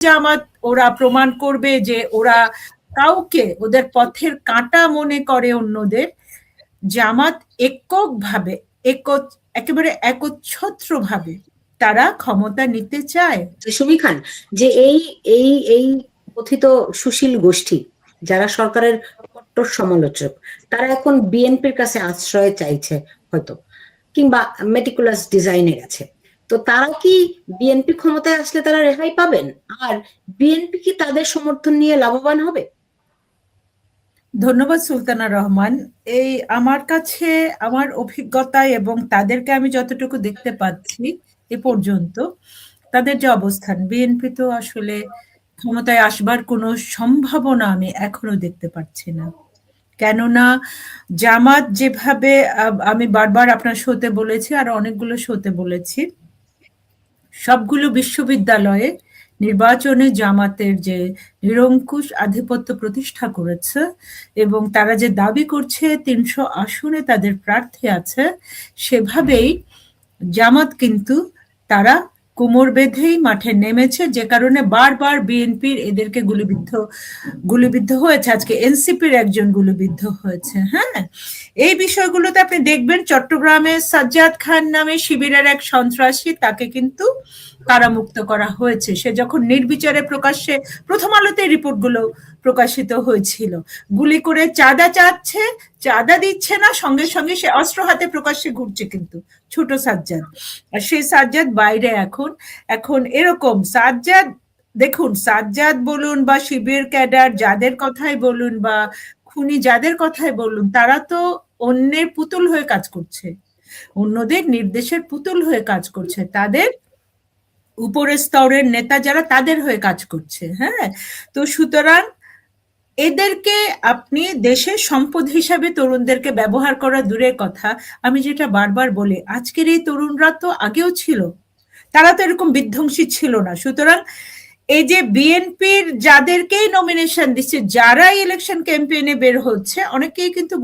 জামাত ওরা প্রমাণ করবে যে ওরা কাউকে ওদের পথের কাঁটা মনে করে অন্যদের, জামাত এককভাবে একেবারে একচ্ছত্রভাবে তারা ক্ষমতা নিতে চায়। সুমি খান, যে এই এই এই কথিত সুশীল গোষ্ঠী যারা সরকারের কট্টর সমালোচক, তারা এখন বিএনপির কাছে আশ্রয় চাইছে হয়তো, কিংবা মেটিকুলাস ডিজাইনে গেছে। তো তারা কি বিএনপি ক্ষমতায় আসলে তারা রেহাই পাবেন? আর বিএনপি কি তাদের সমর্থন নিয়ে লাভবান হবে? ধন্যবাদ সুলতানা রহমান। এই আমার কাছে আমার অভিজ্ঞতায় এবং তাদেরকে আমি যতটুকু দেখতে পাচ্ছি এ পর্যন্ত, তাদের যে অবস্থান, বিএনপি তো আসলে ক্ষমতায় আসবার কোনো সম্ভাবনা আমি এখনো দেখতে পাচ্ছি না। কেননা জামাত যেভাবে, আমি বারবার আপনার শোতে বলেছি আর অনেকগুলো শোতে বলেছি, সবগুলো বিশ্ববিদ্যালয়ে নির্বাচনে জামাতের যে নিরঙ্কুশ আধিপত্য প্রতিষ্ঠা করেছে এবং তারা যে দাবি করছে ৩০০ আসনে তাদের প্রার্থী আছে, সেভাবেই জামাত কিন্তু তারা কোমর বেঁধেই মাঠে নেমেছে, যে কারণে বারবার বিএনপির এদেরকে গুলিবিদ্ধ হয়েছে। আজকে এনসিপির একজন গুলিবিদ্ধ হয়েছে। হ্যাঁ, এই বিষয়গুলোতে আপনি দেখবেন চট্টগ্রামে সাজ্জাদ খান নামে শিবিরের এক সন্ত্রাসী, তাকে কিন্তু কারামুক্ত করা হয়েছে। সে যখন নির্বিচারে প্রকাশ্যে, প্রথম আলোতে রিপোর্টগুলো প্রকাশিত হয়েছিল, গুলি করে চাঁদা চাচ্ছে, চাঁদা দিচ্ছে না, সঙ্গে সঙ্গে সে অস্ত্র হাতে প্রকাশ্যে ঘুরছে, কিন্তু ছোট সাজ্জাদ। আর সেই সাজ্জাদ বাইরে এখন এখন এরকম সাজ্জাদ, দেখুন সাজ্জাদ বলুন বা শিবির ক্যাডার যাদের কথাই বলুন বা খুনি যাদের কথাই বলুন, তারা তো অন্যের পুতুল হয়ে কাজ করছে, অন্যদের নির্দেশের পুতুল হয়ে কাজ করছে, তাদের উপরের স্তরের নেতা যারা তাদের হয়ে কাজ করছে। হ্যাঁ, তো সুতরাং এদেরকে আপনি দেশের সম্পদ হিসাবে তরুণদেরকে ব্যবহার করা দূরের কথা, আমি যেটা বারবার বলি, আজকের এই তরুণরা তো আগেও ছিল, তারা তো এরকম বিধ্বংসী ছিল না। সুতরাং এই যে বিএনপির যাদেরকেই নমিনেশন দিচ্ছে, যারা ইলেকশন ক্যাম্পেইনে বের হচ্ছে, অনেকেই কিন্তু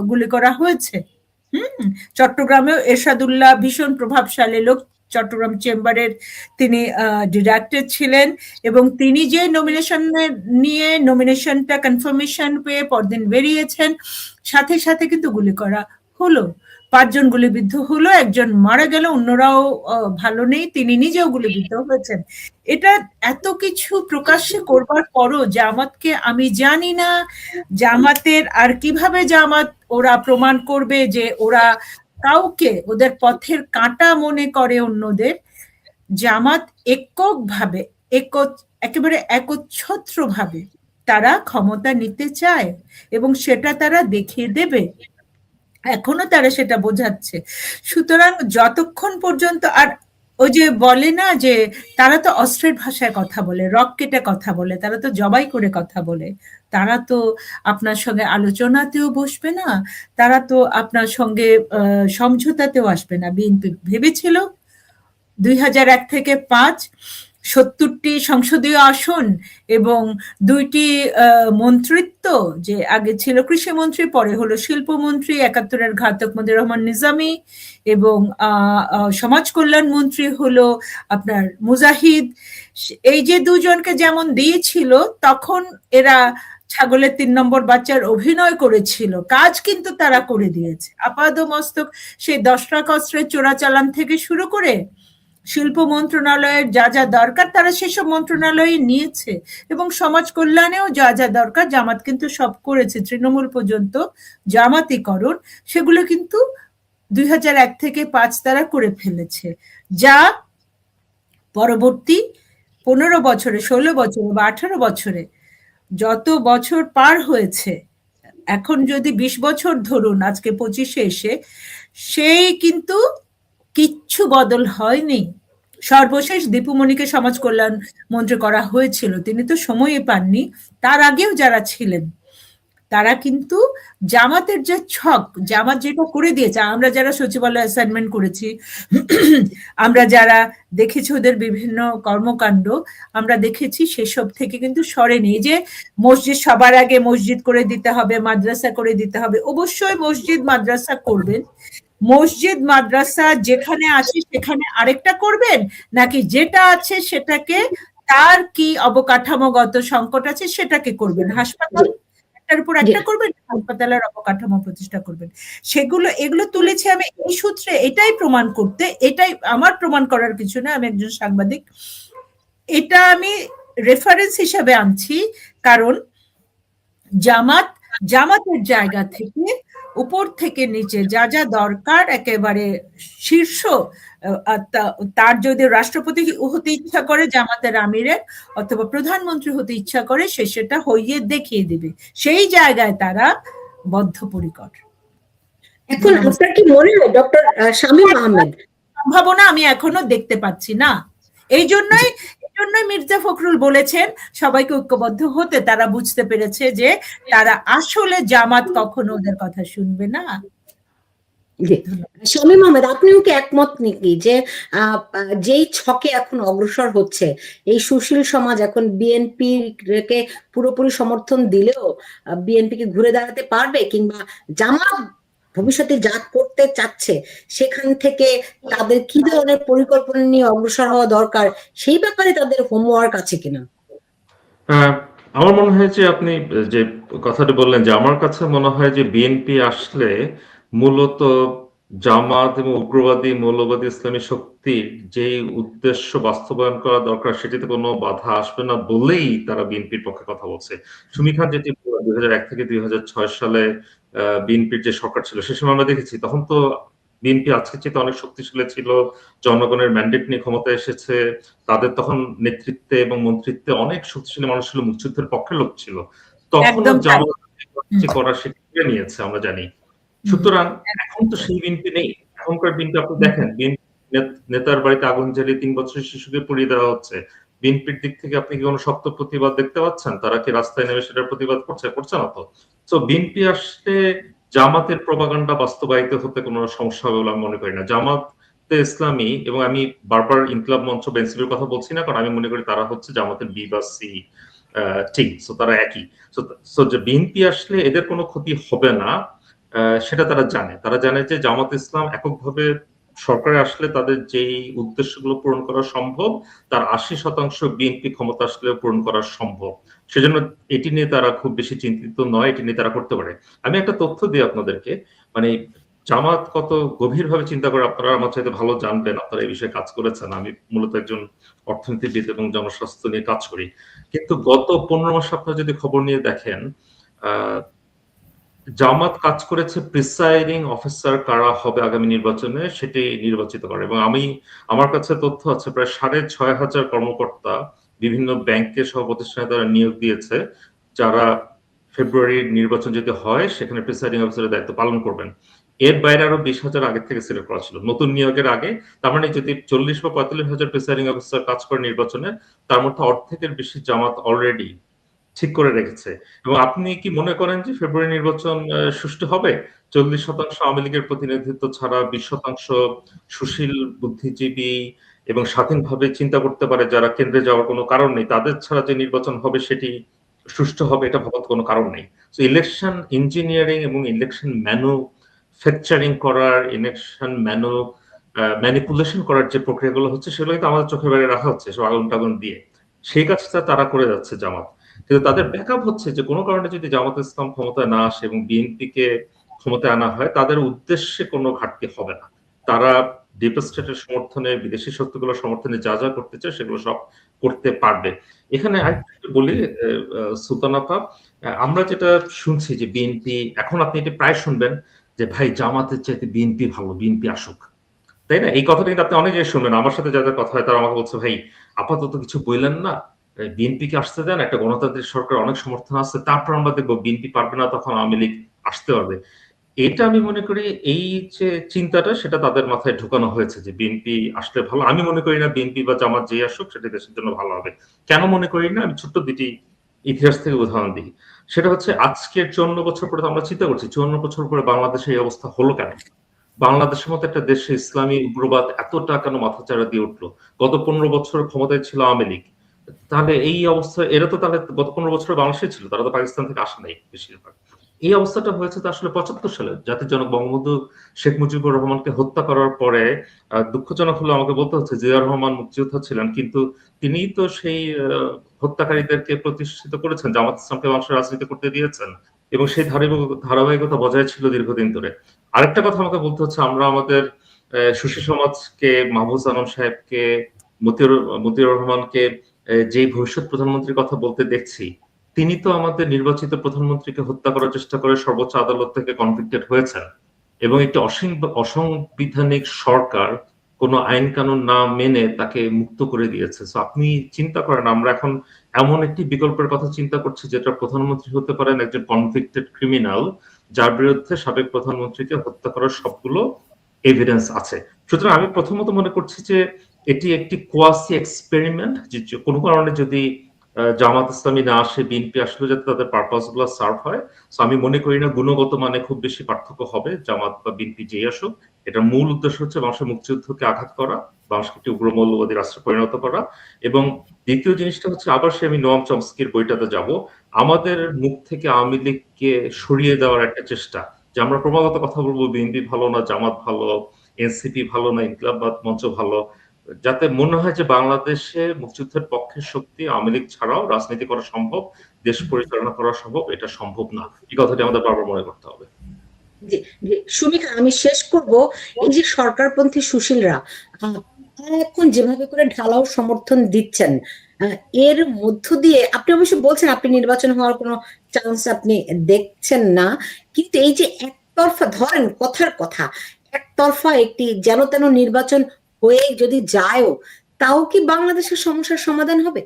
গুলি করা হয়েছে। চট্টগ্রামেও এরশাদুল্লাহ ভীষণ প্রভাবশালী লোক, চট্টগ্রাম চেম্বারের তিনি ডিরেক্টর ছিলেন এবং তিনি যে নমিনেশনটা কনফার্মেশন পেয়ে পরদিন বেরিয়েছেন, সাথে সাথে কিন্তু গুলি করা হলো, 5 জন গুলিবিদ্ধ হলো, একজন মারা গেল, অন্যরাও ভালো নেই, তিনি নিজেও গুলিবিদ্ধ হয়েছেন। এটা এত কিছু প্রকাশ্যে করবার পরও জামাতকে আমি জানি না জামাতের আর কিভাবে জামাত ওরা প্রমাণ করবে যে ওরা কাউকে ওদের পথের কাঁটা মনে করে অন্যদের, জামাত এককভাবে একেবারে একচ্ছত্রভাবে তারা ক্ষমতা নিতে চায় এবং সেটা তারা দেখিয়ে দেবে, এখনো তারা সেটা বোঝাচ্ছে। সুতরাং যতক্ষণ পর্যন্ত, আর ওই যে বলে না যে তারা তো অস্ত্রের ভাষায় কথা বলে, রকেটে কথা বলে, তারা তো জবাই করে কথা বলে, তারা তো আপনার সঙ্গে আলোচনাতেও বসবে না, তারা তো আপনার সঙ্গে সমঝোতাতেও আসবে না। বিএনপি ভেবেছিল 2001 থেকে 5 70টি সংসদীয় আসন এবং 2টি মন্ত্রিত্ব, যে আগে ছিল কৃষিমন্ত্রী, পরে হলো শিল্পমন্ত্রী, 71-এর ঘাতক মনির রহমান নিজামী, এবং সমাজ কল্যাণ মন্ত্রী হলো আপনার মুজাহিদ। এই যে দুজনকে যেমন দিয়েছিল, তখন এরা ছাগলের 3 নম্বর বাচ্চার অভিনয় করেছিল, কাজ কিন্তু তারা করে দিয়েছে আপাদমস্তক। সেই 10 টাকা অস্ত্রের চোরাচালান থেকে শুরু করে শিল্প মন্ত্রণালয়ের যা যা দরকার তারা সেসব মন্ত্রণালয়ে নিয়েছে, এবং সমাজ কল্যাণেও যা যা দরকার জামাত কিন্তু সব করেছে, তৃণমূল পর্যন্ত জামাতিকরণ, সেগুলো কিন্তু 2001 থেকে 5 তারা করে ফেলেছে, যা পরবর্তী 15 বছরে, 16 বছরে বা 18 বছরে, যত বছর পার হয়েছে, এখন যদি 20 বছর ধরুন, আজকে 25-এ এসে, সেই কিন্তু কিচ্ছু বদল হয়নি। সর্বশেষ দীপুমণিকে সমাজ কল্যাণ মন্ত্রী করা হয়েছিল, তিনি তো সময়ই পাননি। তার আগেও যারা ছিলেন তারা কিন্তু জামাতের যে ছক, জামাত যেটা করে দিয়েছে, আমরা যারা সচিবালয় অ্যাসাইনমেন্ট করেছি, আমরা যারা দেখেছি ওদের বিভিন্ন কর্মকাণ্ড, আমরা দেখেছি সেসব থেকে কিন্তু সরেনি। যে মসজিদ সবার আগে মসজিদ করে দিতে হবে, মাদ্রাসা করে দিতে হবে, অবশ্যই মসজিদ মাদ্রাসা করবেন, মসজিদ মাদ্রাসা যেখানে আছে সেখানে আরেকটা করবেন, নাকি যেটা আছে সেটাকে তার কি অবকাঠামোগত সংকট আছে সেটাকে করবেন, হাসপাতাল একটার উপর একটা করবেন, হাসপাতালের অবকাঠামো প্রতিষ্ঠা করবেন, এগুলো তুলেছি আমি এই সূত্রে, এটাই প্রমাণ করতে, এটাই আমার প্রমাণ করার কিছু না, আমি একজন সাংবাদিক, এটা আমি রেফারেন্স হিসাবে আনছি, কারণ জামাতের জায়গা থেকে উপর থেকে নিচে যা যা দরকার একেবারে শীর্ষ, তার যদি রাষ্ট্রপতি হতে ইচ্ছা করে জামাতের আমিরের, অথবা প্রধানমন্ত্রী হতে ইচ্ছা করে, সে সেটা হইয়ে দেখিয়ে দেবে, সেই জায়গায় তারা বদ্ধপরিকর। এখন আপনার কি মনে হয় ডক্টর শামীম আহমেদ, সম্ভাবনা আমি এখনো দেখতে পাচ্ছি না, এই জন্যই মির্জা ফখরুল বলেছেন সবাইকে ঐক্যবদ্ধ হতে, তারা বুঝতে পেরেছে যে তারা আসলে জামাত কখনো ওদের কথা শুনবে না। শামীম আহমেদ, আপনিও কি একমত নাকি যে যেই ছকে এখন অগ্রসর হচ্ছে এই সুশীল সমাজ, এখন বিএনপি কে পুরোপুরি সমর্থন দিলেও বিএনপি কে ঘুরে দাঁড়াতে পারবে, কিংবা জামাত ভবিষ্যতে যা করতে চাচ্ছে সেখান থেকে তাদের কি ধরনের পরিকল্পনা নিয়ে অগ্রসর হওয়া দরকার, সেই ব্যাপারে তাদের হোমওয়ার্ক আছে কিনা? আমার মনে হয় যে আপনি যে কথাটি বললেন, যে আমার কাছে মনে হয় যে বিএনপি আসলে মূলত জামাত এবং উগ্রবাদী মৌলবাদী ইসলামী শক্তির যেই উদ্দেশ্য বাস্তবায়ন করা দরকার সেটিতে কোনো বাধা আসবে না বলেই তারা বিএনপির পক্ষে কথা বলছে। সুমি খান যেটি 2001 থেকে 2006 সালে বিএনপির যে সরকার ছিল সে সময় আমরা দেখেছি, তখন তো বিএনপি আজকের চেয়ে অনেক শক্তিশালী ছিল, জনগণের ম্যান্ডেট নিয়ে ক্ষমতায় এসেছে, তাদের তখন নেতৃত্বে এবং মন্ত্রিত্বে অনেক শক্তিশালী মানুষ ছিল, মুক্তিযুদ্ধের পক্ষের লোক ছিল, তখনও জামাত করা সেটি করে নিয়েছে আমরা জানি। সুতরাং এখন তো সেই বিএনপি নেই, এখনকার বিএনপি আপনি দেখেন, বিএনপি নেতার বাড়িতে আগুন জ্বালিয়ে 3 বছরের শিশুকে পুড়িয়ে দেওয়া হচ্ছে। বিএনপির দিক থেকে আপনি কি কোনো শক্ত প্রতিবাদ দেখতে পাচ্ছেন? তারা কি রাস্তায় নেমে সেটার প্রতিবাদ করছে না তো। তো বিএনপি আসলে জামাতের প্রপাগান্ডা বাস্তবায়িত হতে কোনো সমস্যা হবে বলে আমি মনে করি না। জামাতে ইসলামী, এবং আমি বারবার ইনকিলাব মঞ্চ বা এনসিপির কথা বলছি না, কারণ আমি মনে করি তারা হচ্ছে জামাতের বি বা সি টিম, সো তারা একই। সো যে বিএনপি আসলে এদের কোনো ক্ষতি হবে না সেটা তারা জানে। তারা জানে যে জামাত ইসলাম এককভাবে সরকারে আসলে তাদের যেই উদ্দেশ্যগুলো পূরণ করা সম্ভব তার 80% বিএনপি ক্ষমতা আসলে পূরণ করা সম্ভব। সেজন্য এটি নিয়ে তারা খুব বেশি চিন্তিত নয়, এটি নিয়ে তারা করতে পারে। আমি একটা তথ্য দিই আপনাদেরকে, মানে জামাত কত গভীরভাবে চিন্তা করে আপনারা আমার চাইতে ভালো জানবেন, আপনারা এই বিষয়ে কাজ করেছেন। আমি মূলত একজন অর্থনীতিবিদ এবং জনস্বাস্থ্য নিয়ে কাজ করি, কিন্তু গত 15 মাস আপনারা যদি খবর নিয়ে দেখেন, জামাত কাজ করেছে প্রিসাইডিং অফিসার কারা হবে আগামী নির্বাচনে সেটি নির্বাচিত করে। এবং আমার কাছে তথ্য আছে প্রায় 6,500 কর্মকর্তা বিভিন্ন ব্যাংকে সহ প্রতিষ্ঠানে তারা নিয়োগ দিয়েছে, যারা ফেব্রুয়ারির নির্বাচন যদি হয় সেখানে প্রিসাইডিং অফিসারের দায়িত্ব পালন করবেন। এর বাইরে আরো 20,000 আগে থেকে সিলেক্ট করা ছিল নতুন নিয়োগের আগে। তার মানে যদি 40 বা 45,000 প্রিসাইডিং অফিসার কাজ করে নির্বাচনে, তার মধ্যে অর্ধেকের বেশি জামাত অলরেডি ঠিক করে রেখেছে। এবং আপনি কি মনে করেন যে ফেব্রুয়ারি নির্বাচন সুষ্ঠু হবে? 40% আওয়ামী লীগের প্রতিনিধিত্ব ছাড়া 20% সুশীল বুদ্ধিজীবী এবং স্বাধীনভাবে চিন্তা করতে পারে যারা কেন্দ্রে যাওয়ার কোনো কারণ নেই, তাদের ছাড়া যে নির্বাচন হবে সেটি সুষ্ঠু হবে এটা ভাবার কোনো কারণ নেই। তো ইলেকশন ইঞ্জিনিয়ারিং এবং ইলেকশন ম্যানুফ্যাকচারিং করার, ইলেকশন ম্যানিপুলেশন করার যে প্রক্রিয়াগুলো হচ্ছে সেগুলো কিন্তু আমাদের চোখের বাইরে রাখা হচ্ছে সব আগুন টাগুন দিয়ে। সেই কাজটা তারা করে যাচ্ছে জামাত। কিন্তু তাদের ব্যাকআপ হচ্ছে যে কোনো কারণে যদি জামাত ইসলাম ক্ষমতায় না আসে এবং বিএনপিকে ক্ষমতায় আনা হয়, তাদের উদ্দেশ্যে কোনো ঘাটতি হবে না। তারা ডিপ স্টেটের সমর্থনে, বিদেশি শক্তিগুলোর সমর্থনে যা যা করতে চায় সেগুলো সব করতে পারবে। এখানে আরেকটু বলি সুলতানাপা, আমরা যেটা শুনছি যে বিএনপি, এখন আপনি এটা প্রায় শুনবেন যে ভাই জামাতের চাইতে বিএনপি ভালো, বিএনপি আসুক, তাই না? এই কথাটা কিন্তু আপনি অনেক জায়গায় শুনবেন। আমার সাথে যাদের কথা হয় তারা আমাকে বলছে ভাই আপাতত কিছু বললেন না, বিএনপি কে আসতে দেন, একটা গণতান্ত্রিক সরকার অনেক সমর্থন আছে, তারপর আমরা দেখবো বিএনপি পারবে না তখন আওয়ামী লীগ আসতে পারবে। এটা আমি মনে করি এই যে চিন্তাটা সেটা তাদের মাথায় ঢুকানো হয়েছে যে বিএনপি আসলে ভালো। আমি মনে করি না বিএনপি বা জামাত যেই আসুক সেটা দেশের জন্য ভালো হবে। কেন মনে করি না? আমি ছোট্ট দুটি ইতিহাস থেকে উদাহরণ দিই। সেটা হচ্ছে আজকের 54 বছর পরে আমরা চিন্তা করছি 54 বছর পরে বাংলাদেশে এই অবস্থা হলো কেন? বাংলাদেশের মতো একটা দেশে ইসলামী উগ্রবাদ এতটা কেন মাথাচাড়া দিয়ে উঠলো? গত 15 বছর ক্ষমতায় ছিল আওয়ামী লীগ, তাহলে এই অবস্থা, এরা তো তাহলে গত 15 বছর বাংলাদেশে ছিল, তারা তো পাকিস্তান থেকে আসে নাই বেশিরভাগ। এই অবস্থাটা হয়েছে তো আসলে 75 সালে জাতির জনক বঙ্গবন্ধু শেখ মুজিবুর রহমানকে হত্যা করার পরে। দুঃখজনক হলো আমাকে বলতে হচ্ছে, জিয়া রহমান মুক্তিযোদ্ধা ছিলেন, কিন্তু তিনি তো সেই হত্যাকারীদেরকে প্রতিষ্ঠিত করেছেন, জামাত ইসলামকে মানুষের রাজনীতি করতে দিয়েছেন, এবং সেই ধারাবাহিকতা বজায় ছিল দীর্ঘদিন ধরে। আরেকটা কথা আমাকে বলতে হচ্ছে, আমরা আমাদের সুশীল সমাজকে, মাহফুজ আলম সাহেবকে, মতিউর রহমানকে যে ভবিষ্যৎ প্রধানমন্ত্রীর কথা বলতে দেখছি, তিনি তো আমাদের নির্বাচিত প্রধানমন্ত্রীকে হত্যা করার চেষ্টা করে সর্বোচ্চ আদালত থেকে কনভিক্টেড হয়েছেন, এবং একটি অসাংবিধানিক সরকার কোন আইন কানুন না মেনে তাকে মুক্ত করে দিয়েছে। তো আপনি চিন্তা করেন, আমরা এখন এমন একটি বিকল্পের কথা চিন্তা করছি যেটা প্রধানমন্ত্রী হতে পারেন একজন কনভিক্টেড ক্রিমিনাল, যার বিরুদ্ধে সাবেক প্রধানমন্ত্রীকে হত্যা করার সবগুলো এভিডেন্স আছে। সুতরাং আমি প্রথমত মনে করছি যে এটি একটি কোয়াসি এক্সপেরিমেন্ট, যে কোনো কারণে যদি জামাত ইসলামী না আসে, বিএনপি আসলে যাতে তাদের পারপাস গুলো সার্ভ হয়। সো আমি মনে করি না গুণগত মানে খুব বেশি পার্থক্য হবে জামাত বা বিএনপি যেই আসুক। এটার মূল উদ্দেশ্য হচ্ছে মানুষের মুক্তিযুদ্ধকে আঘাত করা, মানুষকে একটি উগ্র মৌলবাদী রাষ্ট্রে পরিণত করা। এবং দ্বিতীয় জিনিসটা হচ্ছে, আবার সে আমি নোয়াম চমস্কির বইটাতে যাব, আমাদের মুখ থেকে আওয়ামী লীগকে সরিয়ে দেওয়ার একটা চেষ্টা, যে আমরা ক্রমাগত কথা বলবো বিএনপি ভালো না, জামাত ভালো, এনসিপি ভালো না, ইনকিলাবাদ মঞ্চ ভালো, যাতে মনে হয় যে বাংলাদেশে মুক্তিযুদ্ধের পক্ষের শক্তি আওয়ামী লীগ ছাড়াও রাজনীতি করা সম্ভব, দেশ পরিচালনা করা সম্ভব। এটা সম্ভব না, এই কথাটি আমাদের বারবার মনে করতে হবে। জি জি, সুমিকা, আমি শেষ করব। এই যে সরকারপন্থী সুশীলরা তারা এখন যেভাবে করে ঢালাও সমর্থন দিচ্ছেন, এর মধ্য দিয়ে আপনি অবশ্যই বলছেন আপনি নির্বাচন হওয়ার কোনো চান্স আপনি দেখছেন না, কিন্তু এই যে একতরফা, ধরেন কথার কথা, একতরফা একটি যেন তেন নির্বাচন হয়ে যদি যায়ও, তাও কি বাংলাদেশের সমস্যার সমাধান হবে?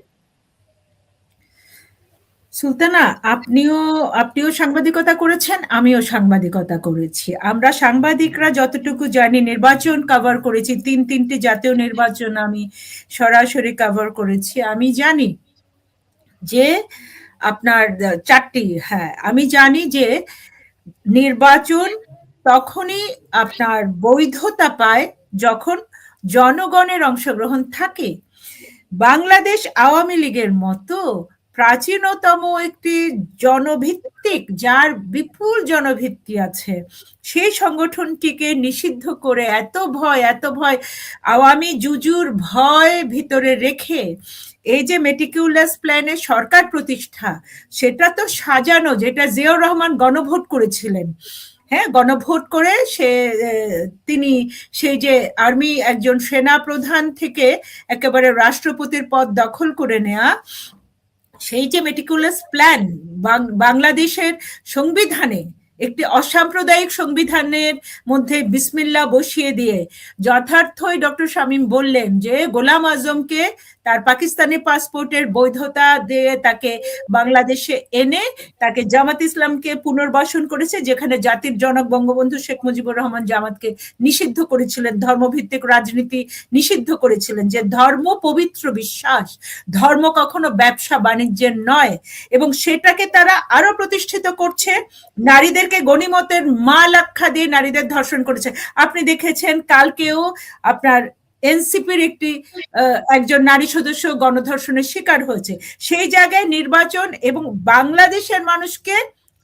সুলতানা, আপনিও সাংবাদিকতা করেছেন, আমিও সাংবাদিকতা করেছি। আমরা সাংবাদিকরা যতটুকু জানি, নির্বাচন কভার করেছি, তিনটি জাতীয় নির্বাচন আমি সরাসরি কভার করেছি। আমি জানি যে আপনার চারটি, হ্যাঁ, আমি জানি যে নির্বাচন তখনই আপনার বৈধতা পায় যখন জনগণের অংশগ্রহণ থাকে। বাংলাদেশ আওয়ামী লীগের মতো প্রাচীনতম একটি জনভিত্তিক, যার বিপুল জনভিত্তি আছে, সেই সংগঠনটিকে নিষিদ্ধ করে এত ভয় আওয়ামী জুজুর ভয় ভিতরে রেখে এই যে মেটিকুলাস প্ল্যানে সরকার প্রতিষ্ঠা, সেটা তো সাজানো, যেটা জিয়াউর রহমান গণভোট করেছিলেন। হ্যাঁ, গণভোট করে তিনি সেই যে আর্মি একজন সেনা প্রধান থেকে একেবারে রাষ্ট্রপতির পদ দখল করে নেয়া, সেই যে মেটিকুলাস প্ল্যান বাংলাদেশের সংবিধানে, একটি অসাম্প্রদায়িক সংবিধানের মধ্যে বিসমিল্লাহ বসিয়ে দিয়ে যথার্থই ডক্টর শামীম বললেন যে গোলাম আজমকে তার পাকিস্তানি পাসপোর্টের বৈধতা দিয়ে তাকে বাংলাদেশে এনে তাকে জামাত ইসলামকে পুনর্বাসন করেছে, যেখানে জাতির জনক বঙ্গবন্ধু শেখ মুজিবুর রহমান জামাতকে নিষিদ্ধ করেছিলেন, ধর্মভিত্তিক রাজনীতি নিষিদ্ধ করেছিলেন, যে ধর্ম পবিত্র বিশ্বাস, ধর্ম কখনো ব্যবসা বাণিজ্যের নয়। এবং সেটাকে তারা আরো প্রতিষ্ঠিত করছে, নারীদেরকে গনিমতের মাল আখ্যা দিয়ে নারীদের ধর্ষণ করেছে। আপনি দেখেছেন কালকেও আপনার এনসিপির একজন নারী সদস্য গণধর্ষণের শিকার হয়েছে। সেই জায়গায় নির্বাচন এবং বাংলাদেশের মানুষকে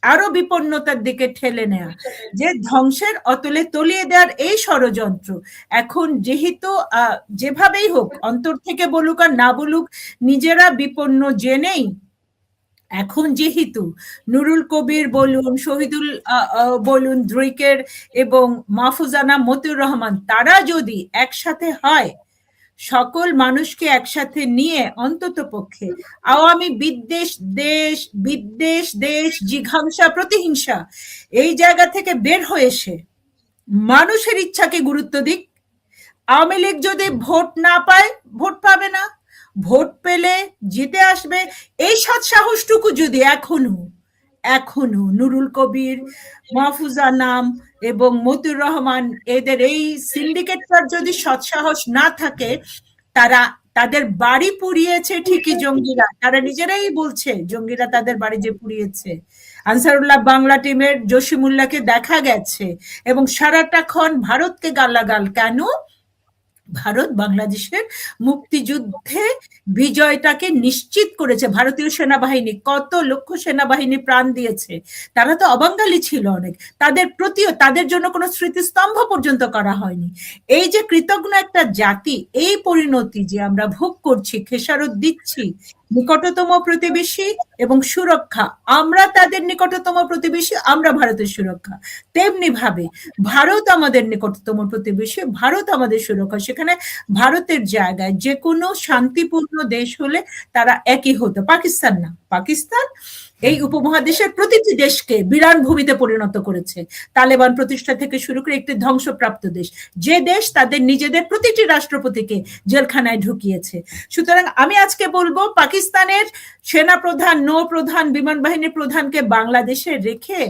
আরো বিপন্নতার দিকে ঠেলে নেয়া, যে ধ্বংসের অতলে তলিয়ে দেওয়ার এই ষড়যন্ত্র এখন যেহেতু যেভাবেই হোক, অন্তর থেকে বলুক আর না বলুক, নিজেরা বিপন্ন জেনেই এখন যেহেতু নুরুল কবির বলুন, শহীদুল বলুন, দ্রিকের এবং মাহফুজানা, মতিউর রহমান, তারা যদি একসাথে হয়, সকল মানুষকে একসাথে নিয়ে অন্তত পক্ষে আওয়ামী বিদ্বেষ, জিঘাংসা, প্রতিহিংসা এই জায়গা থেকে বের হয়ে এসে মানুষের ইচ্ছাকে গুরুত্ব দিক। আওয়ামী লীগ যদি ভোট না পায়, ভোট পাবে না, ভোট পেলে জিতে আসবে, এই সৎ সাহসটুকু যদি এখনো নুরুল কবির, মাহফুজা নাম এবং মতিউর রহমান, এদের এই সিন্ডিকেটটার যদি সৎসাহস না থাকে, তারা তাদের বাড়ি পুড়িয়েছে ঠিকই জঙ্গিরা, তারা নিজেরাই বলছে জঙ্গিরা তাদের বাড়ি যে পুড়িয়েছে। আনসারুল্লাহ বাংলা টিমের জসিমুল্লাহকে দেখা গেছে, এবং সারাটাক্ষণ ভারতকে গালাগাল। কেন? ভারত বাংলাদেশের মুক্তিযুদ্ধে বিজয়টাকে নিশ্চিত করেছে। ভারতীয় সেনাবাহিনী কত লক্ষ সেনাবাহিনী প্রাণ দিয়েছে, তারা তো অবাঙালি ছিল অনেক, তাদের প্রতিও তাদের জন্য কোনো স্মৃতিস্তম্ভ পর্যন্ত করা হয়নি। এই যে কৃতজ্ঞ একটা জাতি, এই পরিণতি যে আমরা ভোগ করছি, খেসারত দিচ্ছি, নিকটতম প্রতিবেশী এবং সুরক্ষা, আমরা তাদের নিকটতম প্রতিবেশী, আমরা ভারতের সুরক্ষা, তেমনি ভাবে ভারত আমাদের নিকটতম প্রতিবেশী, ভারত আমাদের সুরক্ষা। সেখানে ভারতের জায়গায় যে কোনো শান্তিপূর্ণ দেশ হলে তারা একই হতো। পাকিস্তান না, পাকিস্তান এই উপমহাদেশের প্রতিটি দেশকে বিরান ভূমিতে পরিণত করেছে। তালেবান প্রতিষ্ঠা থেকে শুরু করে একটি ধ্বংসপ্রাপ্ত দেশ, যে দেশ তাদের নিজেদের প্রতিটি রাষ্ট্রপতিকে জেলখানায় ঢুকিয়েছে। সুতরাং আমি আজকে বলবো, পাকিস্তানের সেনা প্রধান, নৌ প্রধান, বিমান বাহিনীর প্রধানকে বাংলাদেশে রেখে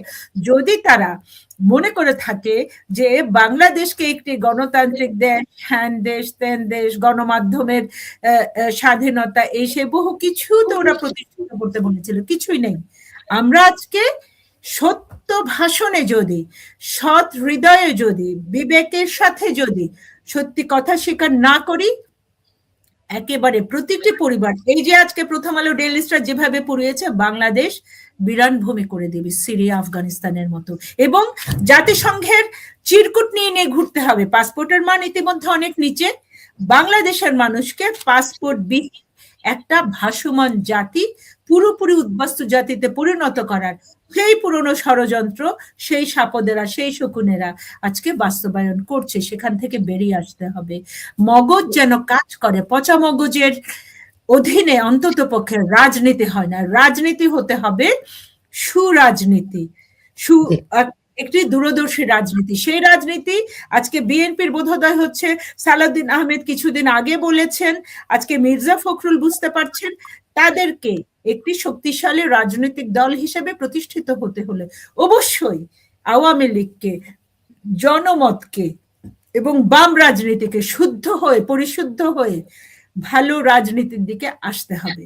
যদি তারা মনে করে থাকে যে বাংলাদেশকে একটি গণতান্ত্রিক দেশ, হ্যান দেশ, তেন দেশ, গণমাধ্যমের স্বাধীনতা, এই সে বহু কিছু তো ওরা প্রতিষ্ঠিত করতে বলেছিল, কিছুই নেই। আমরা আজকে সত্য ভাষণে যদি, সৎ হৃদয়ে যদি, বিবেকের সাথে যদি সত্যি কথা স্বীকার না করি, একেবারে প্রতিটি পরিবার, এই যে আজকে প্রথম আলো ডেইলি স্টার যেভাবে পড়িয়েছে, বাংলাদেশ বিরান ভূমি করে দেবে, সিরিয়া আফগানিস্তানের মতো। এবং জাতিসংঘের চিরকুট নিয়ে নিয়ে ঘুরতে হবে। পাসপোর্টের মান ইতিমধ্যে অনেক নিচে, বাংলাদেশের মানুষকে পাসপোর্ট বিহীন একটা ভাসমান জাতি, পুরোপুরি উদ্বাস্তু জাতিতে পরিণত করার সেই পুরনো ষড়যন্ত্র সেই সাপদেরা, সেই শকুনেরা আজকে বাস্তবায়ন করছে। সেখান থেকে বেরিয়ে আসতে হবে। মগজ যেন কাজ করে, পচা মগজের অধীনে অন্তত পক্ষে রাজনীতি হয় না, রাজনীতি হতে হবে সুরাজনীতি, একটি দূরদর্শী রাজনীতি। সেই রাজনীতি আজকে বিএনপির বোধোদয় হচ্ছে। সালাউদ্দিন আহমেদ কিছুদিন আগে বলেছেন, আজকে মির্জা ফখরুল বুঝতে পারছেন, তাদেরকে একটি শক্তিশালী রাজনৈতিক দল হিসেবে প্রতিষ্ঠিত হতে হলে অবশ্যই আওয়ামী লীগকে, জনমতকে এবং বাম রাজনীতিকে শুদ্ধ হয়ে, পরিশুদ্ধ হয়ে ভালো রাজনীতির দিকে আসতে হবে।